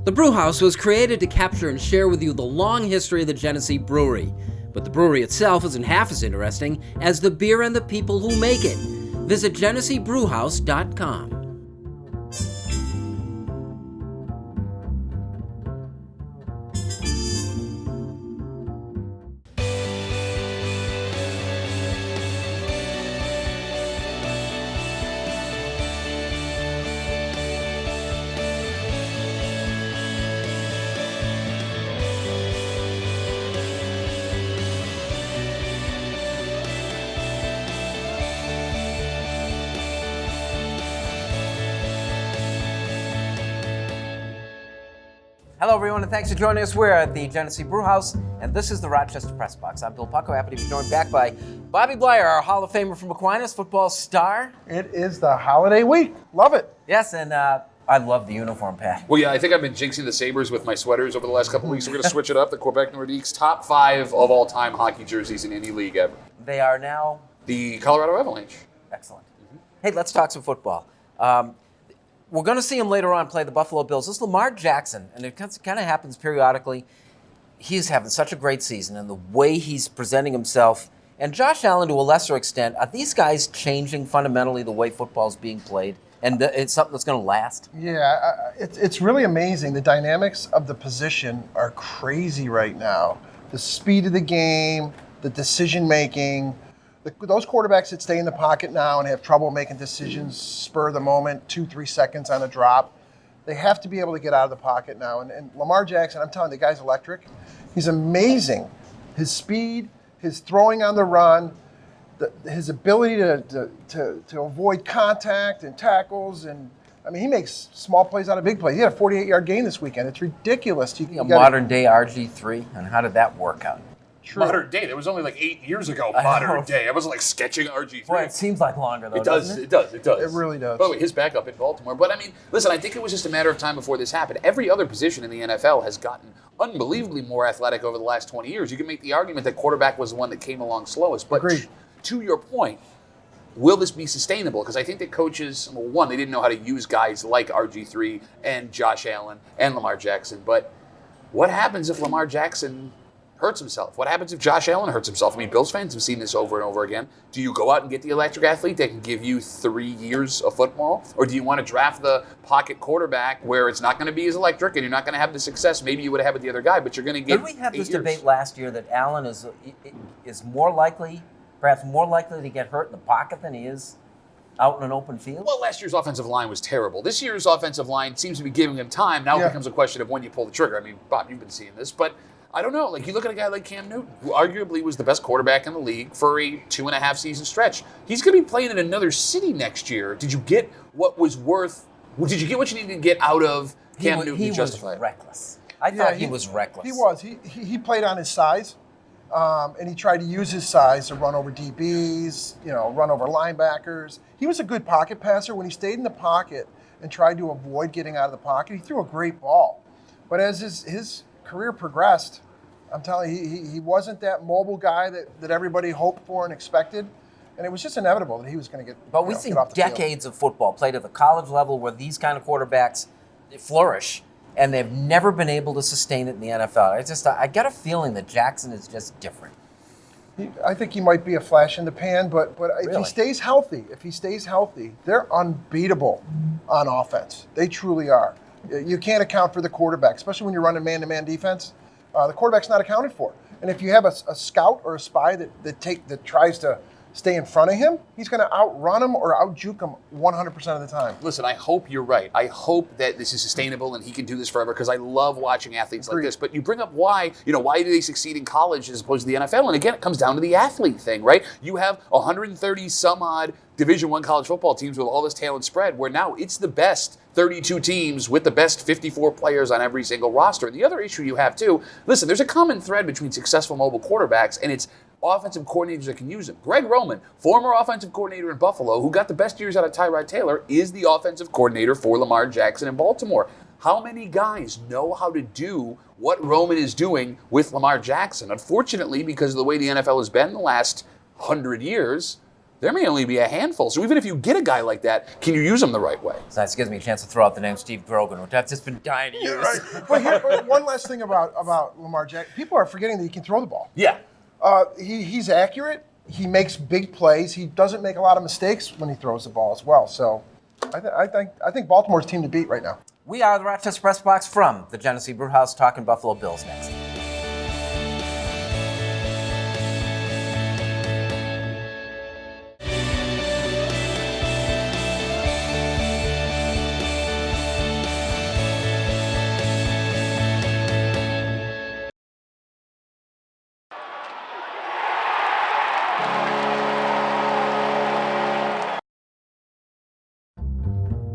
The Brewhouse was created to capture and share with you the long history of the Genesee Brewery, but the brewery itself isn't half as interesting as the beer and the people who make it. Visit GeneseeBrewhouse.com. Hello, everyone, and thanks for joining us. We're at the Genesee Brewhouse, and this is the Rochester Press Box. I'm Bill Pucko, happy to be joined back by Bobby Bleier, our Hall of Famer from Aquinas, football star. It is the holiday week. Love it. Yes, and I love the uniform, Pat. Well, yeah, I think I've been jinxing the Sabres with my sweaters over the last couple of weeks. We're going to switch it up. The Quebec Nordiques, top 5 of all-time hockey jerseys in any league ever. They are now? The Colorado Avalanche. Excellent. Hey, let's talk some football. We're going to see him later on play the Buffalo Bills. This is Lamar Jackson, and it kind of happens periodically. He's having such a great season, and the way he's presenting himself, and Josh Allen to a lesser extent, are these guys changing fundamentally the way football's being played? And it's something that's going to last? Yeah, it's really amazing. The dynamics of the position are crazy right now. The speed of the game, the decision-making. Those quarterbacks that stay in the pocket now and have trouble making decisions, spur of the moment, 2-3 seconds on a drop, they have to be able to get out of the pocket now. And Lamar Jackson, I'm telling you, the guy's electric. He's amazing. His speed, his throwing on the run, his ability to avoid contact and tackles. And I mean, he makes small plays out of big plays. He had a 48-yard gain this weekend. It's ridiculous. Modern-day RG3, and how did that work out? True. Modern day. That was only like 8 years ago. Modern day. I wasn't like sketching RG3. Boy, it seems like longer, though, It does. doesn't It does. It really does. By the way, his backup in Baltimore. But I mean, listen, I think it was just a matter of time before this happened. Every other position in the NFL has gotten unbelievably more athletic over the last 20 years. You can make the argument that quarterback was the one that came along slowest. But Agreed. To your point, will this be sustainable? Because I think that coaches, well, one, they didn't know how to use guys like RG3 and Josh Allen and Lamar Jackson. But what happens if Lamar Jackson hurts himself? What happens if Josh Allen hurts himself? I mean, Bills fans have seen this over and over again. Do you go out and get the electric athlete that can give you 3 years of football? Or do you want to draft the pocket quarterback where it's not going to be as electric and you're not going to have the success maybe you would have had with the other guy, but you're going to get 8 years? Did we have this debate last year that Allen is perhaps more likely to get hurt in the pocket than he is out in an open field? Well, last year's offensive line was terrible. This year's offensive line seems to be giving him time. Now it becomes a question of when you pull the trigger. I mean, Bob, you've been seeing this, but I don't know. Like, you look at a guy like Cam Newton, who arguably was the best quarterback in the league for a 2.5 season stretch. He's going to be playing in another city next year. Did you get what was worth? Did you get what you needed to get out of Cam Newton to justify it? He was reckless. I thought he was reckless. He was. He played on his size, and he tried to use his size to run over DBs, run over linebackers. He was a good pocket passer. When he stayed in the pocket and tried to avoid getting out of the pocket, he threw a great ball. But as his career progressed, I'm telling you, he wasn't that mobile guy that everybody hoped for and expected, and it was just inevitable that he was going to get. But we've seen decades of football played at the college level where these kind of quarterbacks flourish, and they've never been able to sustain it in the NFL. I get a feeling that Jackson is just different. I think he might be a flash in the pan, but if Really? he stays healthy, they're unbeatable on offense. They truly are. You can't account for the quarterback, especially when you're running man-to-man defense. The quarterback's not accounted for. And if you have a scout or a spy that tries to stay in front of him, he's going to outrun him or outjuke him 100% of the time. Listen, I hope you're right. I hope that this is sustainable and he can do this forever because I love watching athletes like this. But you bring up why do they succeed in college as opposed to the NFL? And again, it comes down to the athlete thing, right? You have 130 some odd Division I college football teams with all this talent spread where now it's the best 32 teams with the best 54 players on every single roster. And the other issue you have too, listen, there's a common thread between successful mobile quarterbacks and it's offensive coordinators that can use them. Greg Roman, former offensive coordinator in Buffalo, who got the best years out of Tyrod Taylor, is the offensive coordinator for Lamar Jackson in Baltimore. How many guys know how to do what Roman is doing with Lamar Jackson? Unfortunately, because of the way the NFL has been the last 100 years, there may only be a handful. So even if you get a guy like that, can you use him the right way? So that gives me a chance to throw out the name Steve Grogan, which I've just been dying to use. Right. But here, one last thing about Lamar Jackson. People are forgetting that he can throw the ball. Yeah. He's accurate. He makes big plays. He doesn't make a lot of mistakes when he throws the ball as well. So I think Baltimore's team to beat right now. We are the Rochester Press Box from the Genesee Brewhouse, talking Buffalo Bills next.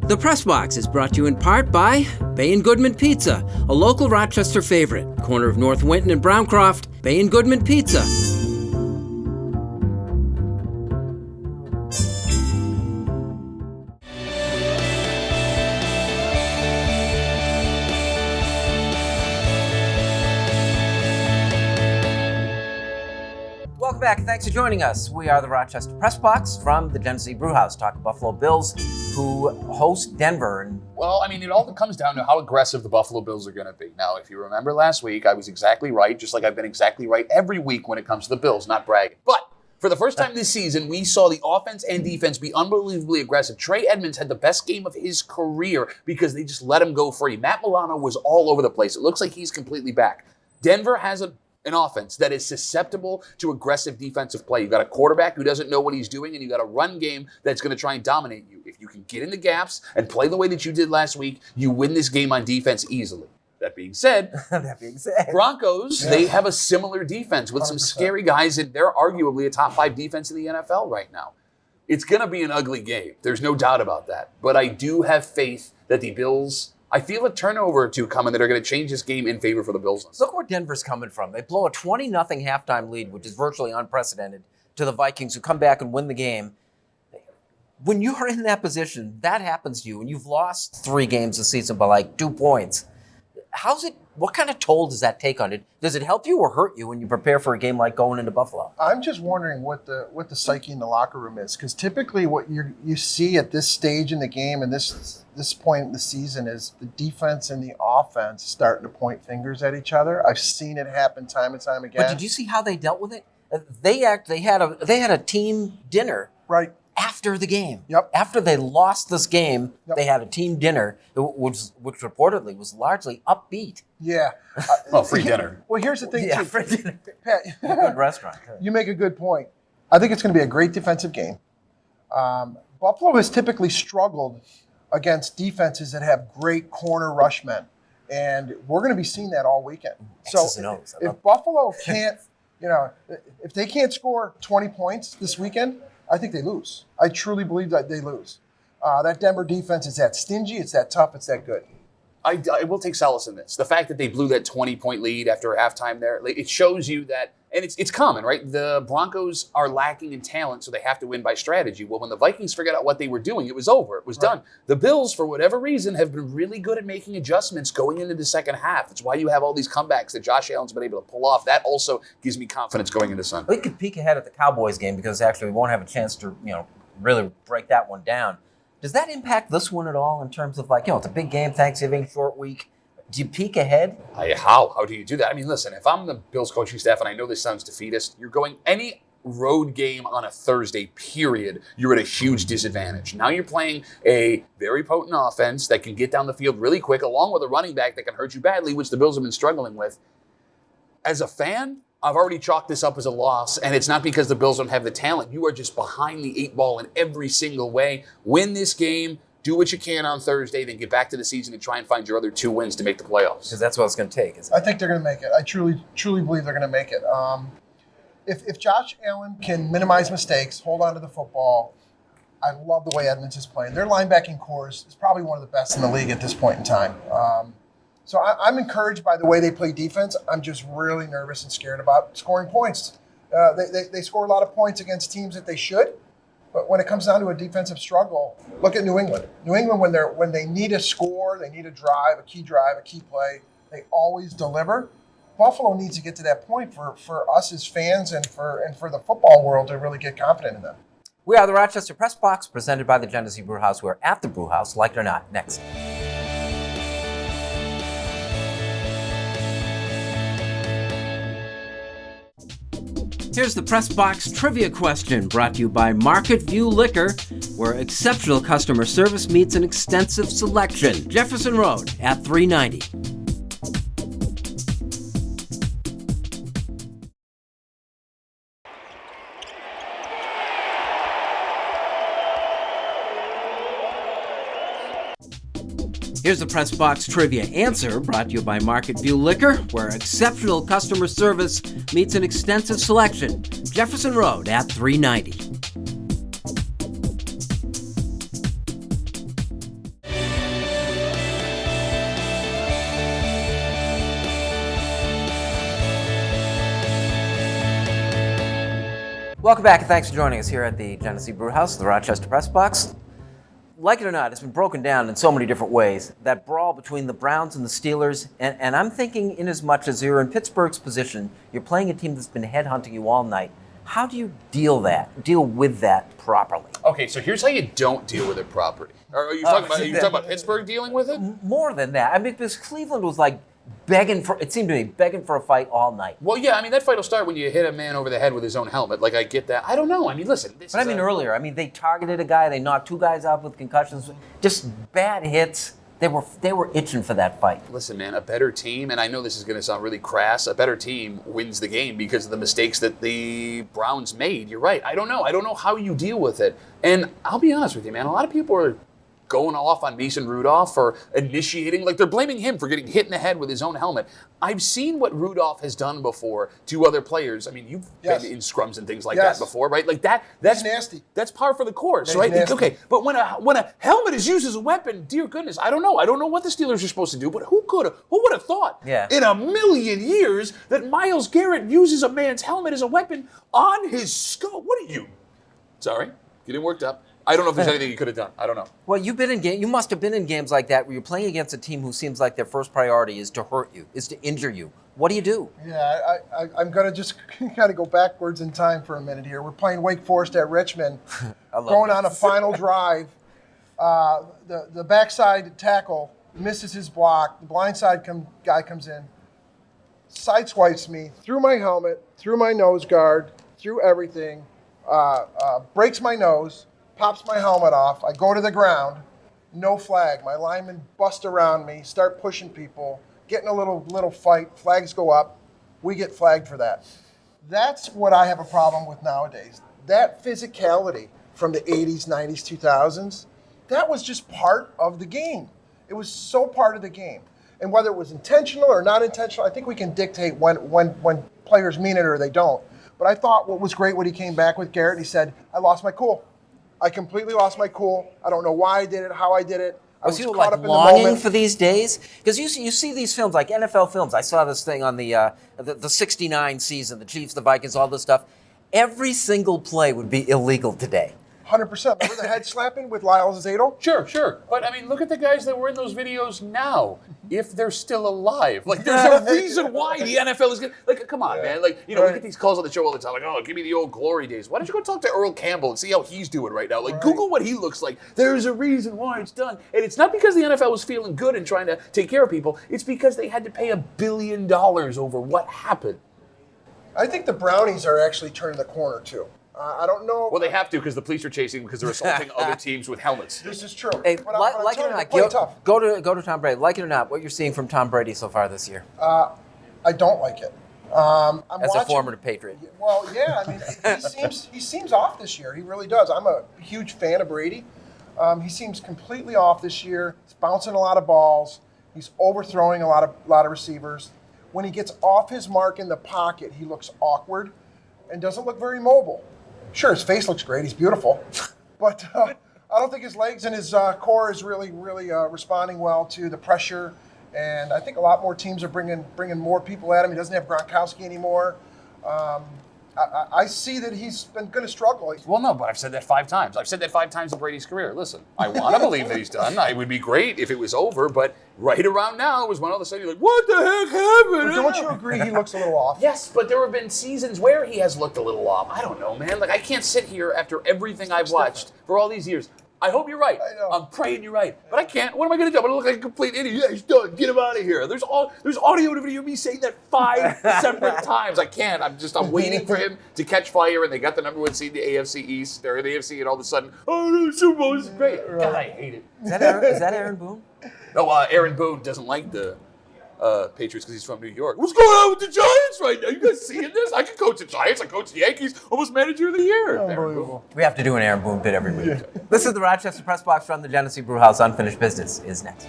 The Press Box is brought to you in part by Bay & Goodman Pizza, a local Rochester favorite. Corner of North Winton and Browncroft, Bay & Goodman Pizza. Welcome back, and thanks for joining us. We are the Rochester Press Box from the Genesee Brewhouse, talking Buffalo Bills, who host Denver. And Well, I mean, it all comes down to how aggressive the Buffalo Bills are going to be. Now, if you remember last week, I was exactly right, just like I've been exactly right every week when it comes to the Bills, not bragging. But for the first time this season, we saw the offense and defense be unbelievably aggressive. Trey Edmonds had the best game of his career because they just let him go free. Matt Milano was all over the place. It looks like he's completely back. Denver has an offense that is susceptible to aggressive defensive play. You've got a quarterback who doesn't know what he's doing, and you've got a run game that's going to try and dominate you. If you can get in the gaps and play the way that you did last week, you win this game on defense easily. That being said, Broncos, they have a similar defense with some 100%. scary guys, and they're arguably a top 5 defense in the NFL right now. It's going to be an ugly game. There's no doubt about that. But I do have faith that the Bills, I feel a turnover or two coming that are going to change this game in favor for the Bills. look where Denver's coming from. They blow a 20-0 halftime lead, which is virtually unprecedented, to the Vikings, who come back and win the game. When you're in that position, that happens to you, and you've lost 3 games this season by like 2 points. What kind of toll does that take on it? Does it help you or hurt you when you prepare for a game like going into Buffalo? I'm just wondering what the psyche in the locker room is, because typically what you see at this stage in the game and this point in the season is the defense and the offense starting to point fingers at each other. I've seen it happen time and time again. But did you see how they dealt with it? They had a team dinner Right. after the game. Yep. After they lost this game, Yep. they had a team dinner, which reportedly was largely upbeat. Yeah. Well, free dinner. Well, here's the thing, Yeah, too. for dinner. Pat, Good restaurant. you make a good point. I think it's going to be a great defensive game. Buffalo has typically struggled against defenses that have great corner rushmen, and we're going to be seeing that all weekend. X's and O's. I love If Buffalo can't, if they can't score 20 points this weekend, I think they lose. I truly believe that they lose. That Denver defense is that stingy, it's that tough, it's that good. I will take solace in this. The fact that they blew that 20-point lead after halftime there, it shows you that, and it's common, right? The Broncos are lacking in talent, so they have to win by strategy. Well, when the Vikings figured out what they were doing, it was over. It was done. The Bills, for whatever reason, have been really good at making adjustments going into the second half. That's why you have all these comebacks that Josh Allen's been able to pull off. That also gives me confidence going into Sunday. We could peek ahead at the Cowboys game because actually we won't have a chance to, really break that one down. Does that impact this one at all in terms of it's a big game, Thanksgiving, short week? Do you peek ahead? How do you do that? I mean, listen, if I'm the Bills coaching staff, and I know this sounds defeatist, you're going any road game on a Thursday, period, you're at a huge disadvantage. Now you're playing a very potent offense that can get down the field really quick, along with a running back that can hurt you badly, which the Bills have been struggling with. As a fan, I've already chalked this up as a loss, and it's not because the Bills don't have the talent. You are just behind the 8 ball in every single way. Win this game, do what you can on Thursday, then get back to the season and try and find your other 2 wins to make the playoffs. Because that's what it's going to take. I think they're going to make it. I truly believe they're going to make it. If Josh Allen can minimize mistakes, hold on to the football, I love the way Edmonds is playing. Their linebacking core is probably one of the best in the league at this point in time. So I'm encouraged by the way they play defense. I'm just really nervous and scared about scoring points. They score a lot of points against teams that they should, but when it comes down to a defensive struggle, look at New England. New England, when they need a score, they need a drive, a key play, they always deliver. Buffalo needs to get to that point for us as fans and for the football world to really get confident in them. We are the Rochester Press Box, presented by the Genesee Brew House. We're at the Brew House, like it or not. Next. Here's the Press Box trivia question, brought to you by Market View Liquor, where exceptional customer service meets an extensive selection. Jefferson Road at 390. Here's the Press Box trivia answer, brought to you by Market View Liquor, where exceptional customer service meets an extensive selection. Jefferson Road at 390. Welcome back, and thanks for joining us here at the Genesee Brew House, the Rochester Press Box. Like it or not, it's been broken down in so many different ways. That brawl between the Browns and the Steelers, and I'm thinking in as much as you're in Pittsburgh's position, you're playing a team that's been headhunting you all night. How do you deal with that properly? Okay, so here's how you don't deal with it properly. Are you talking about Pittsburgh dealing with it? More than that. I mean, because Cleveland was like begging for a fight all night. Well, yeah, I mean, that fight will start when you hit a man over the head with his own helmet. Like, I get that. I don't know. I mean, listen. Earlier. I mean, they targeted a guy. They knocked two guys out with concussions. Just bad hits. They were itching for that fight. Listen, man, a better team, and I know this is going to sound really crass, a better team wins the game because of the mistakes that the Browns made. You're right. I don't know how you deal with it. And I'll be honest with you, man, a lot of people are going off on Mason Rudolph for initiating, like they're blaming him for getting hit in the head with his own helmet. I've seen what Rudolph has done before to other players. I mean, you've been in scrums and things like that before, right? Like that's nasty. That's par for the course, right? Nasty. Okay, but when a helmet is used as a weapon, dear goodness, I don't know what the Steelers are supposed to do, but who would have thought in a million years that Myles Garrett uses a man's helmet as a weapon on his skull? What are you? Sorry, getting worked up. I don't know if there's anything you could have done. I don't know. Well, you must have been in games like that where you're playing against a team who seems like their first priority is to hurt you, is to injure you. What do you do? Yeah, I'm going to just kind of go backwards in time for a minute here. We're playing Wake Forest at Richmond, going on a final drive. The backside tackle misses his block. The blindside guy comes in, sideswipes me through my helmet, through my nose guard, through everything, breaks my nose, pops my helmet off. I go to the ground, no flag. My linemen bust around me, start pushing people, getting a little fight. Flags go up. We get flagged for that. That's what I have a problem with nowadays. That physicality from the 80s, 90s, 2000s, that was just part of the game. It was so part of the game. And whether it was intentional or not intentional, I think we can dictate when players mean it or they don't. But I thought what was great when he came back with Garrett, he said, I lost my cool. I completely lost my cool. I don't know why I did it, how I did it. I was you caught like up in the longing moment. for these days? Because you see these films, like NFL films. I saw this thing on the 69 season, the Chiefs, the Vikings, all this stuff. Every single play would be illegal today. 100%. Remember the head slapping with Lyle Zadel? Sure. But, I mean, look at the guys that were in those videos now, if they're still alive. Like, there's a reason why the NFL is going to... Like, come on, man. Like, we get these calls on the show all the time, like, oh, give me the old glory days. Why don't you go talk to Earl Campbell and see how he's doing right now? Like, Google what he looks like. There's a reason why it's done. And it's not because the NFL was feeling good and trying to take care of people. It's because they had to pay $1 billion over what happened. I think the Brownies are actually turning the corner, too. I don't know. Well, they have to because the police are chasing them because they're assaulting other teams with helmets. This is true. Hey, But like it or not, go to Tom Brady. Like it or not, what you're seeing from Tom Brady so far this year? I don't like it. I'm As watching, a former Patriot. Well, yeah. I mean, he seems off this year. He really does. I'm a huge fan of Brady. He seems completely off this year. He's bouncing a lot of balls. He's overthrowing a lot of receivers. When he gets off his mark in the pocket, he looks awkward and doesn't look very mobile. Sure, his face looks great. He's beautiful. But I don't think his legs and his core is really responding well to the pressure. And I think a lot more teams are bringing more people at him. He doesn't have Gronkowski anymore. I see that he's been going to struggle. Well, no, but I've said that 5 times. I've said that 5 times in Brady's career. Listen, I want to believe that he's done. It would be great if it was over, but right around now was when all of a sudden you're like, what the heck happened? But don't you agree he looks a little off? Yes, but there have been seasons where he has looked a little off. I don't know, man. Like, I can't sit here after everything I've watched for all these years. I hope you're right. I know. I'm praying you're right. But I can't. What am I going to do? I'm going to look like a complete idiot. Yeah, he's done. Get him out of here. There's audio and video of me saying that 5 separate times. I can't. I'm waiting for him to catch fire, and they got the number 1 seed in the AFC East. They're in the AFC, and all of a sudden, oh, the Super Bowl is great. God, I hate it. Is that Aaron Boone? No, Aaron Boone doesn't like the Patriots because he's from New York. What's going on with the Giants right now? You guys seeing this? I can coach the Giants. I coach the Yankees. Almost manager of the year. Unbelievable. We have to do an Aaron Boone bit every week. This is the Rochester Press Box from the Genesee Brewhouse. Unfinished Business is next.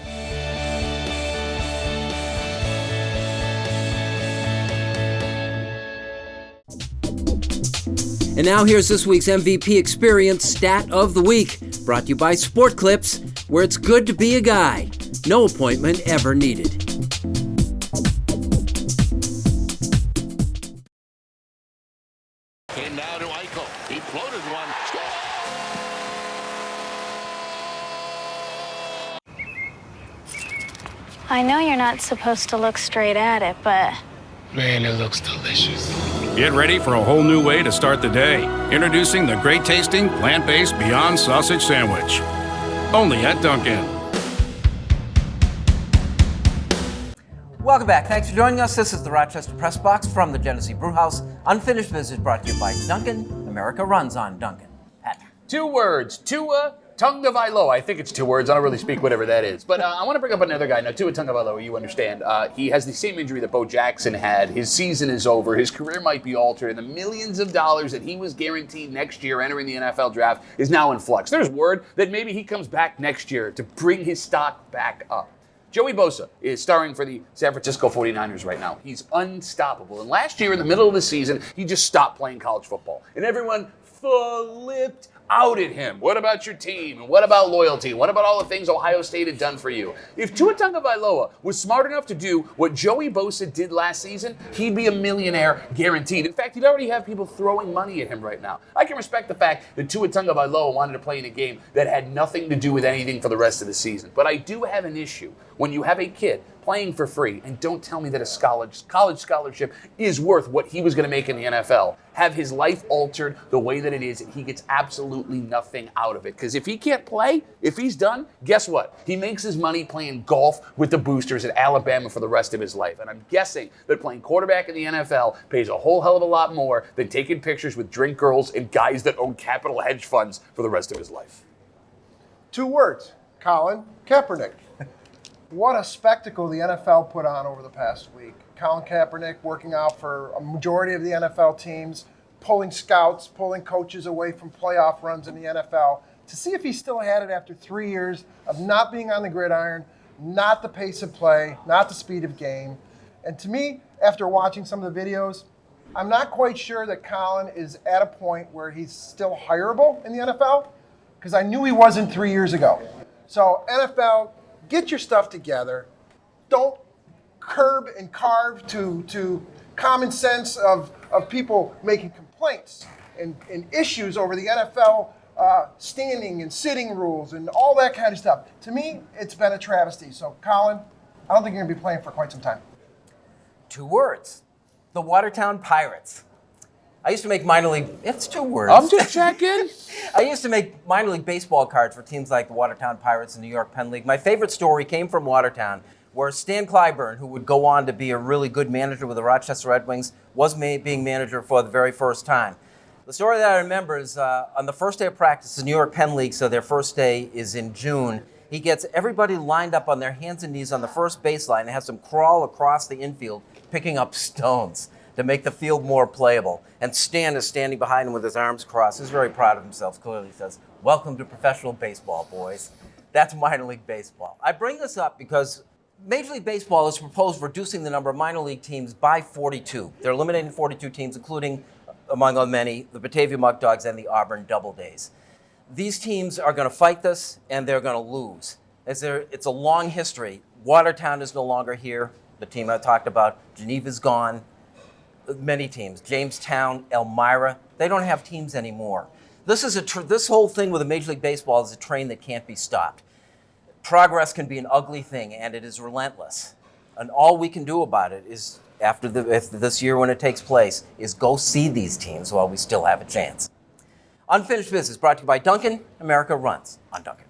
And now here's this week's MVP Experience Stat of the Week, brought to you by Sport Clips, where it's good to be a guy. No appointment ever needed. In now to Eichel. He floated one. I know you're not supposed to look straight at it, but Man, it looks delicious. Get ready for a whole new way to start the day. Introducing the great tasting, plant-based Beyond Sausage Sandwich. Only at Dunkin'. Welcome back. Thanks for joining us. This is the Rochester Press Box from the Genesee Brewhouse. Unfinished Business brought to you by Dunkin'. America runs on Dunkin'. Patrick. 2 words. Tua Tagovailoa. I think it's 2 words. I don't really speak whatever that is. But I want to bring up another guy. Now, Tua Tagovailoa, you understand. He has the same injury that Bo Jackson had. His season is over. His career might be altered. And the millions of dollars that he was guaranteed next year entering the NFL draft is now in flux. There's word that maybe he comes back next year to bring his stock back up. Joey Bosa is starring for the San Francisco 49ers right now. He's unstoppable. And last year, in the middle of the season, he just stopped playing college football. And everyone flipped out at him. What about your team? And what about loyalty? What about all the things Ohio State had done for you? If Tua Tagovailoa was smart enough to do what Joey Bosa did last season, he'd be a millionaire guaranteed. In fact, he'd already have people throwing money at him right now. I can respect the fact that Tua Tagovailoa wanted to play in a game that had nothing to do with anything for the rest of the season. But I do have an issue when you have a kid playing for free, and don't tell me that a college scholarship is worth what he was going to make in the NFL. Have his life altered the way that it is, and he gets absolutely nothing out of it. Because if he can't play, if he's done, guess what? He makes his money playing golf with the boosters at Alabama for the rest of his life. And I'm guessing that playing quarterback in the NFL pays a whole hell of a lot more than taking pictures with drink girls and guys that own capital hedge funds for the rest of his life. 2 words. Colin Kaepernick. What a spectacle the NFL put on over the past week. Colin Kaepernick working out for a majority of the NFL teams, pulling scouts, pulling coaches away from playoff runs in the NFL to see if he still had it after 3 years of not being on the gridiron, not the pace of play, not the speed of game. And to me, after watching some of the videos, I'm not quite sure that Colin is at a point where he's still hireable in the NFL, because I knew he wasn't 3 years ago. So NFL, get your stuff together. Don't curb and carve to common sense of people making complaints and issues over the NFL standing and sitting rules and all that kind of stuff. To me, it's been a travesty. So, Colin, I don't think you're going to be playing for quite some time. 2 words. The Watertown Pirates. I used to make minor league. It's 2 words. I'm just checking. I used to make minor league baseball cards for teams like the Watertown Pirates and New York Penn League. My favorite story came from Watertown, where Stan Clyburn, who would go on to be a really good manager with the Rochester Red Wings, was being manager for the very first time. The story that I remember is on the first day of practice, the New York Penn League, so their first day is in June. He gets everybody lined up on their hands and knees on the first baseline and has them crawl across the infield, picking up stones to make the field more playable. And Stan is standing behind him with his arms crossed. He's very proud of himself. Clearly says, "Welcome to professional baseball, boys." That's minor league baseball. I bring this up because Major League Baseball has proposed reducing the number of minor league teams by 42. They're eliminating 42 teams, including, among many, the Batavia Muck Dogs and the Auburn Doubledays. These teams are going to fight this, and they're going to lose. It's a long history. Watertown is no longer here. The team I talked about, Geneva's gone. Many teams, Jamestown, Elmira, they don't have teams anymore. This is this whole thing with the Major League Baseball is a train that can't be stopped. Progress can be an ugly thing, and it is relentless. And all we can do about it is, after this year when it takes place, is go see these teams while we still have a chance. Unfinished Business brought to you by Dunkin'. America runs on Dunkin'.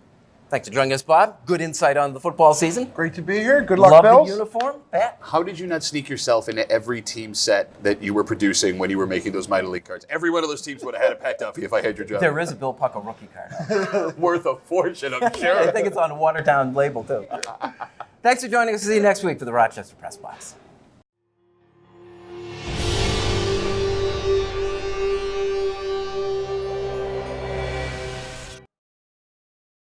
Thanks for joining us, Bob. Good insight on the football season. Great to be here. Good luck, Love Bills. the uniform. Pat? How did you not sneak yourself into every team set that you were producing when you were making those minor league cards? Every one of those teams would have had a Pat Duffy if I had your job. There is a Bill Pucko rookie card. Worth a fortune, I'm sure. I think it's on a Watertown label, too. Thanks for joining us. See you next week for the Rochester Press Box.